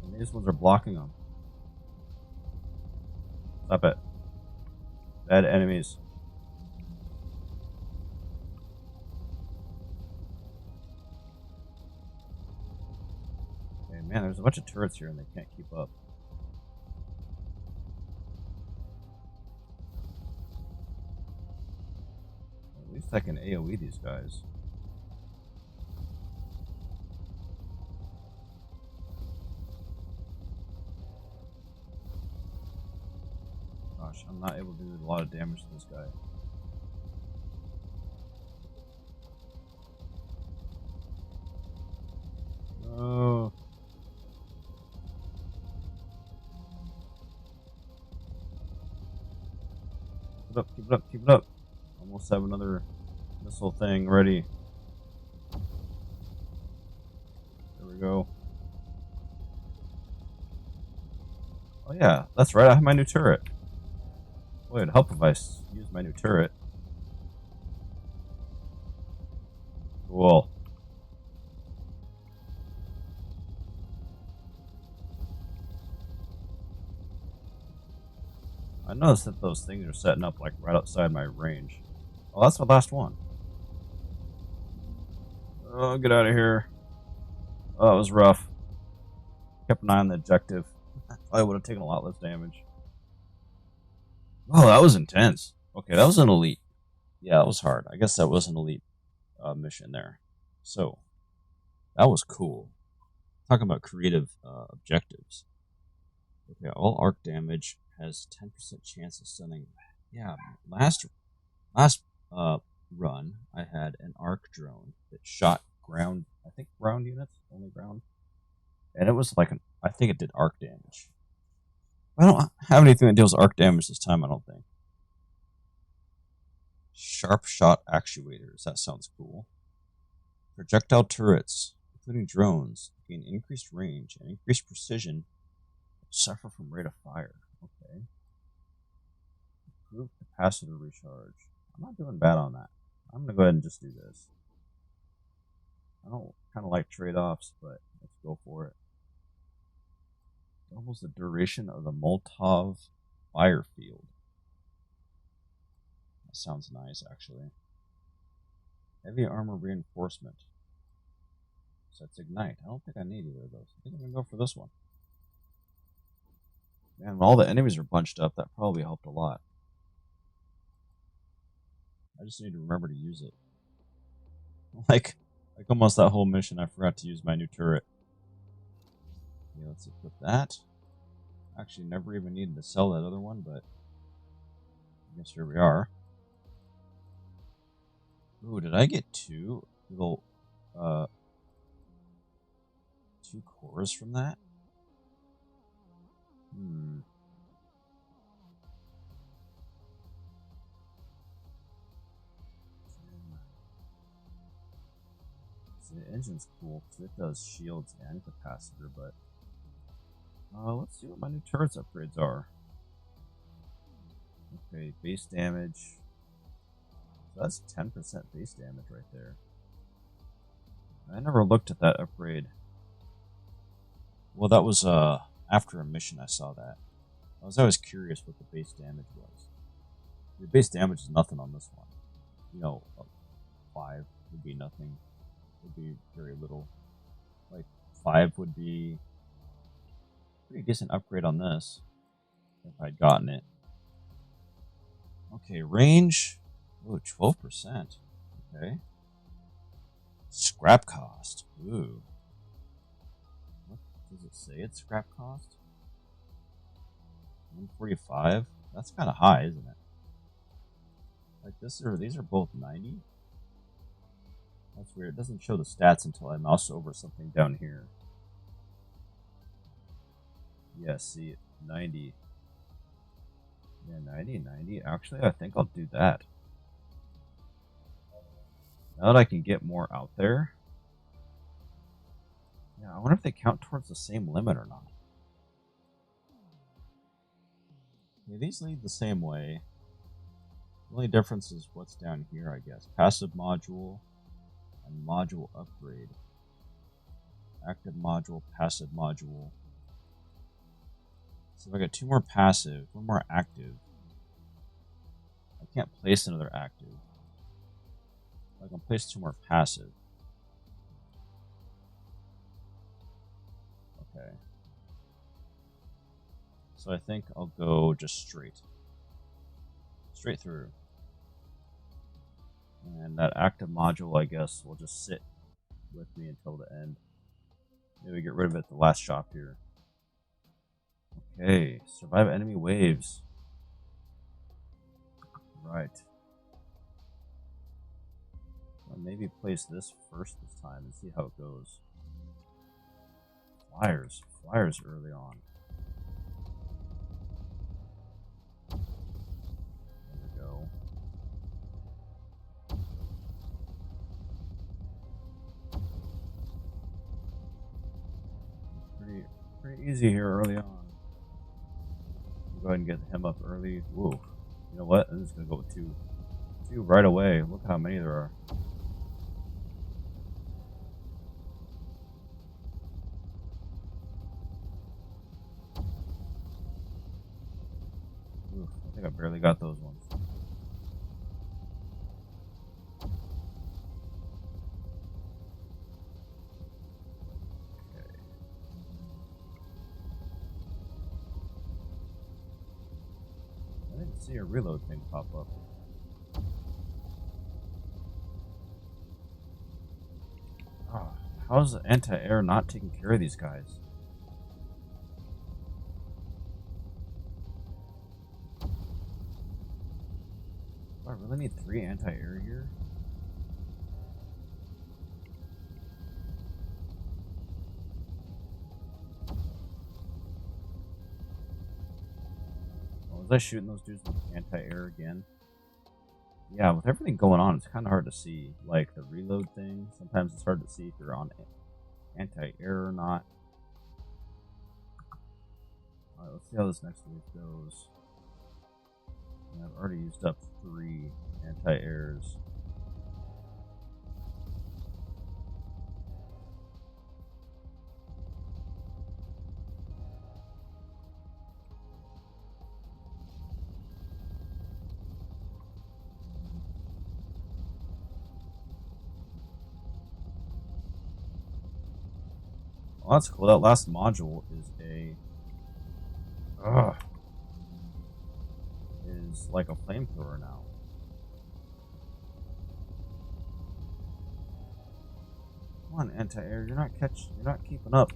And these ones are blocking them. Stop it. Bad enemies. Okay, man, there's a bunch of turrets here and they can't keep up. At least I can AoE these guys. Gosh, I'm not able to do a lot of damage to this guy. No. Keep it up, keep it up, keep it up. Almost have another missile thing ready. There we go. Oh yeah, that's right, I have my new turret. Boy, it'd help if I use my new turret. Cool. I noticed that those things are setting up like right outside my range. Oh, that's the last one. Oh, get out of here. Oh, that was rough. Kept an eye on the objective. I would have taken a lot less damage. Oh, that was intense. Okay, that was an elite. Yeah, that was hard. I guess that was an elite mission there. So, that was cool. Talking about creative objectives. Okay, all arc damage has 10% chance of stunning. Yeah, last run, I had an arc drone that shot ground. I think ground units, only ground, and it was like I think it did arc damage. I don't have anything that deals arc damage this time. I don't think. Sharp shot actuators. That sounds cool. Projectile turrets, including drones, gain increased range and increased precision. Suffer from rate of fire. Okay. Improved capacitor recharge. I'm not doing bad on that. I'm going to go ahead and just do this. I don't kind of like trade-offs, but let's go for it. Doubles the duration of the Molotov fire field. That sounds nice, actually. Heavy armor reinforcement. Sets ignite. I don't think I need either of those. I think I'm going to go for this one. Man, when all the enemies are bunched up, that probably helped a lot. I just need to remember to use it. Like almost that whole mission, I forgot to use my new turret. Okay, let's equip that. Actually, never even needed to sell that other one, but I guess here we are. Ooh, did I get two little, 2 cores from that? The engine's cool because it does shields and capacitor, but let's see what my new turrets upgrades are. Okay, base damage. So that's 10% base damage right there. I never looked at that upgrade. Well, that was after a mission I saw that. I was always curious what the base damage was. The base damage is nothing on this one. You know, 5 would be nothing. Would be very little. Like 5 would be pretty decent upgrade on this if I'd gotten it. Okay, range. Ooh, 12%. Okay. Scrap cost. Ooh. What does it say? It's scrap cost? 145? That's kind of high, isn't it? Like these are both 90. That's weird. It doesn't show the stats until I mouse over something down here. Yeah, see, 90. Yeah, 90. Actually, I think I'll do that. Now that I can get more out there. Yeah, I wonder if they count towards the same limit or not. Yeah, these lead the same way. The only difference is what's down here, I guess. Passive module and module upgrade. Active module, passive module. So if I get 2 more passive, 1 more active, I can't place another active. I can place 2 more passive. Okay. So I think I'll go just straight. Straight through. And that active module, I guess, will just sit with me until the end. Maybe get rid of it at the last shop here. Okay, survive enemy waves. Right. I'll maybe place this first this time and see how it goes. Flyers. Flyers early on. There we go. Pretty easy here early on. Go ahead and get him up early. Whoa. You know what? I'm just going to go with 2. 2 right away. Look how many there are. Oof, I think I barely got those ones. Okay. I didn't see a reload thing pop up. Oh, how's the anti-air not taking care of these guys? Do I really need 3 anti-air here? Oh, was I shooting those dudes with anti-air again? Yeah, with everything going on, it's kind of hard to see. Like the reload thing, sometimes it's hard to see if you're on anti-air or not. Alright, let's see how this next wave goes. And I've already used up 3 anti-airs. Well, that's cool. That last module is is like a flamethrower now. Come on, anti-air, you're not keeping up.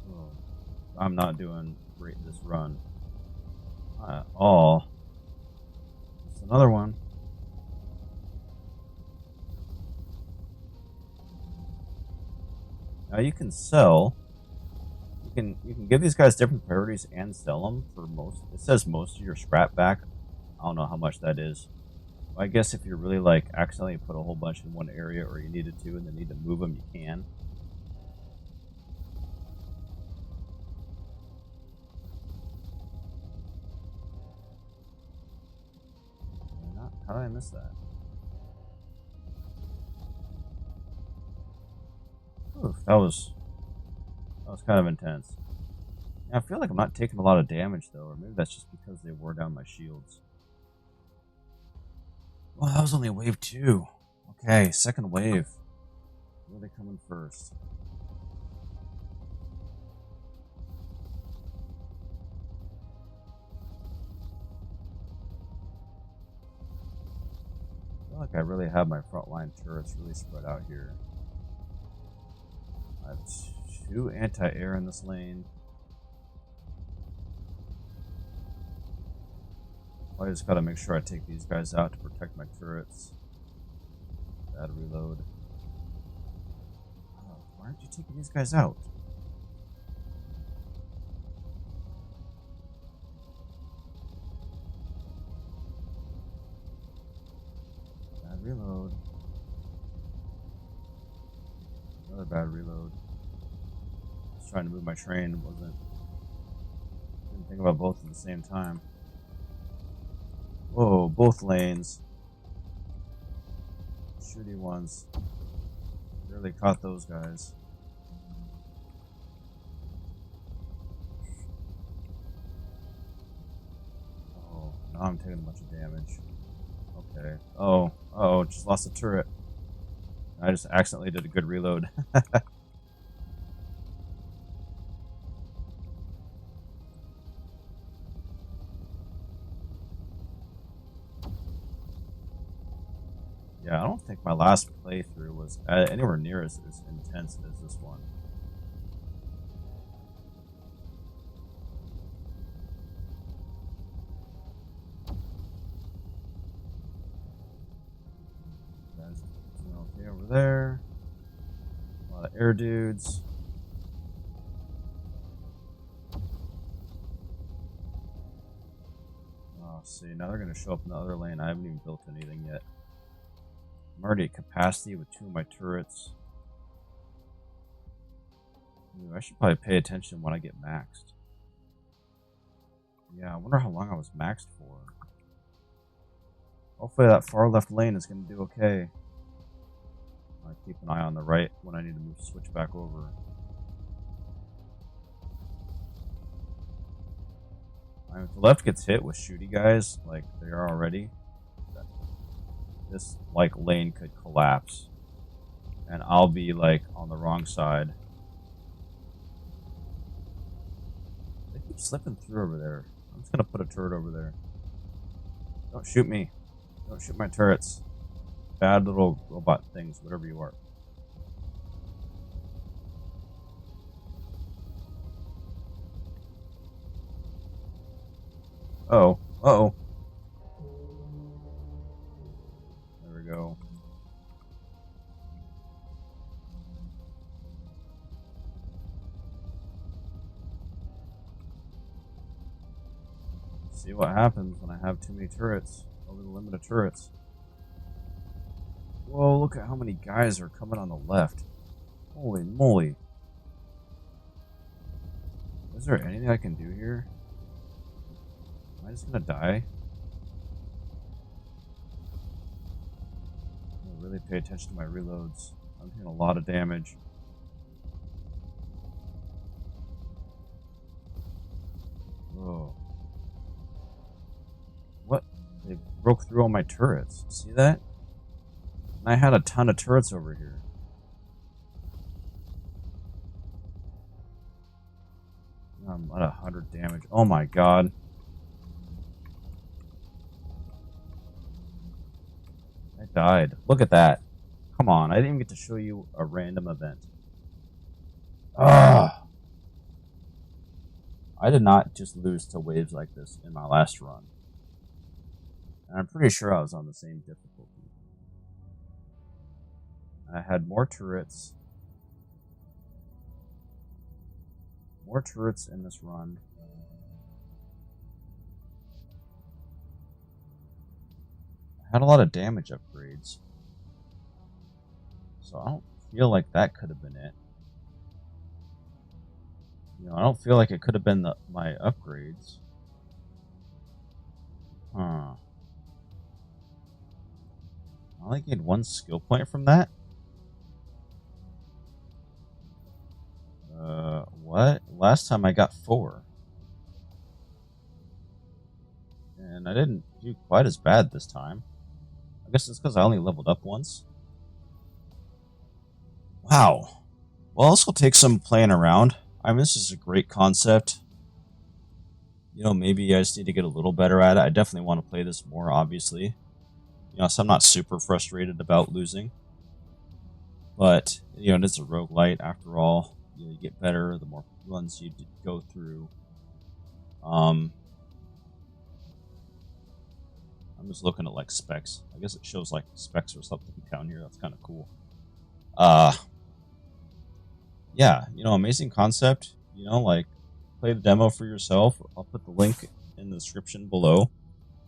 Oh, I'm not doing great this run. Not at all. Just another one. Now you can sell. You can give these guys different priorities and sell them for most. It says most of your scrap back. I don't know how much that is. I guess if you're really like accidentally put a whole bunch in one area, or you needed to and then need to move them, you can. How did I miss that? Oof, that was kind of intense. Yeah, I feel like I'm not taking a lot of damage though, or maybe that's just because they wore down my shields. Well, that was only wave 2. Okay, second wave. Where are they coming first? I feel like I really have my frontline turrets really spread out here. I have 2 anti-air in this lane. I just gotta make sure I take these guys out to protect my turrets. Bad reload. Oh, why aren't you taking these guys out? Bad reload. bad reload. I was trying to move my train, didn't think about both at the same time. Whoa, both lanes. Shooty ones. Barely caught those guys. Oh, now I'm taking a bunch of damage. Okay. Oh, just lost a turret. I just accidentally did a good reload. Yeah, I don't think my last playthrough was anywhere near as intense as this one. Guys doing okay over there. A lot of air dudes. Oh, see, now they're going to show up in the other lane. I haven't even built anything yet. I'm already at capacity with 2 of my turrets. Ooh, I should probably pay attention when I get maxed. Yeah, I wonder how long I was maxed for. Hopefully that far left lane is going to do okay. I keep an eye on the right when I need to switch back over. If the left gets hit with shooty guys, like they are already, this like lane could collapse, and I'll be like on the wrong side. They keep slipping through over there. I'm just gonna put a turret over there. Don't shoot me. Don't shoot my turrets. Bad little robot things, whatever you are. Uh-oh. Uh-oh. There we go. See what happens when I have too many turrets. Over the limit of turrets. Whoa, look at how many guys are coming on the left. Holy moly. Is there anything I can do here? Am I just gonna die? I'm gonna really pay attention to my reloads. I'm taking a lot of damage. Whoa. What? They broke through all my turrets. See that? And I had a ton of turrets over here. I'm at 100 damage. Oh my god. I died. Look at that. Come on, I didn't even get to show you a random event. Ah! I did not just lose to waves like this in my last run. And I'm pretty sure I was on the same difficulty. I had more turrets. More turrets in this run. I had a lot of damage upgrades. So I don't feel like that could have been it. You know, I don't feel like it could have been my upgrades. Huh. I only gained 1 skill point from that? What? Last time I got 4. And I didn't do quite as bad this time. I guess it's because I only leveled up once. Wow. Well, this will take some playing around. I mean, this is a great concept. You know, maybe I just need to get a little better at it. I definitely want to play this more, obviously. You know, so I'm not super frustrated about losing. But, you know, it's a roguelite after all. You know, you get better the more runs you go through. I'm just looking at like specs. I guess it shows like specs or something down here. That's kind of cool. Yeah, you know, amazing concept. You know, like play the demo for yourself. I'll put the link in the description below.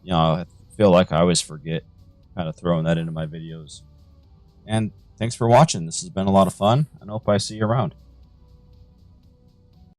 You know, I feel like I always forget kind of throwing that into my videos. And thanks for watching. This has been a lot of fun. I hope I see you around.